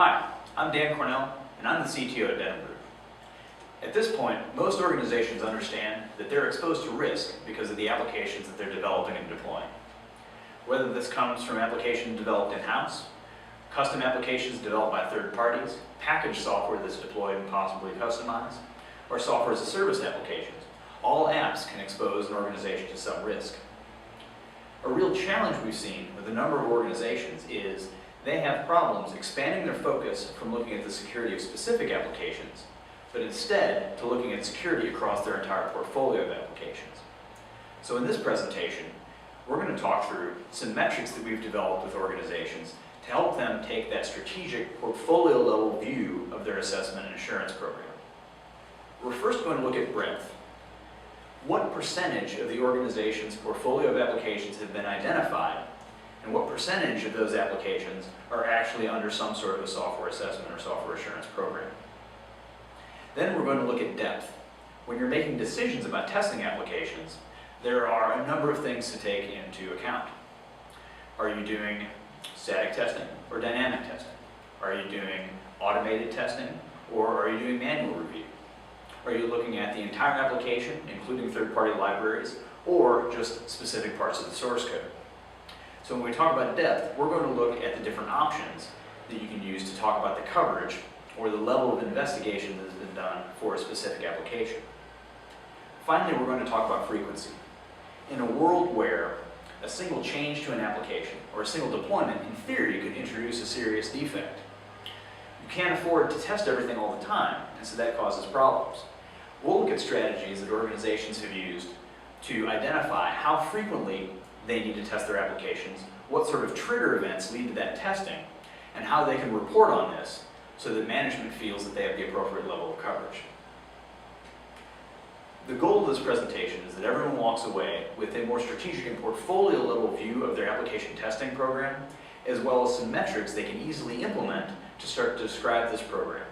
Hi, I'm Dan Cornell, and I'm the CTO at Denham Group. At this point, most organizations understand that they're exposed to risk because of the applications that they're developing and deploying. Whether this comes from applications developed in-house, custom applications developed by third parties, packaged software that's deployed and possibly customized, or software as a service applications, all apps can expose an organization to some risk. A real challenge we've seen with a number of organizations is they have problems expanding their focus from looking at the security of specific applications, but instead to looking at security across their entire portfolio of applications. So in this presentation, we're going to talk through some metrics that we've developed with organizations to help them take that strategic portfolio level view of their assessment and assurance program. We're first going to look at breadth. What percentage of the organization's portfolio of applications have been identified, and what percentage of those applications are actually under some sort of a software assessment or software assurance program? Then we're going to look at depth. When you're making decisions about testing applications, there are a number of things to take into account. Are you doing static testing or dynamic testing? Are you doing automated testing, or are you doing manual review? Are you looking at the entire application, including third-party libraries, or just specific parts of the source code? So when we talk about depth, we're going to look at the different options that you can use to talk about the coverage or the level of investigation that has been done for a specific application. Finally, we're going to talk about frequency. In a world where a single change to an application or a single deployment, in theory, could introduce a serious defect, you can't afford to test everything all the time, and so that causes problems. We'll look at strategies that organizations have used to identify how frequently they need to test their applications, what sort of trigger events lead to that testing, and how they can report on this so that management feels that they have the appropriate level of coverage. The goal of this presentation is that everyone walks away with a more strategic and portfolio level view of their application testing program, as well as some metrics they can easily implement to start to describe this program.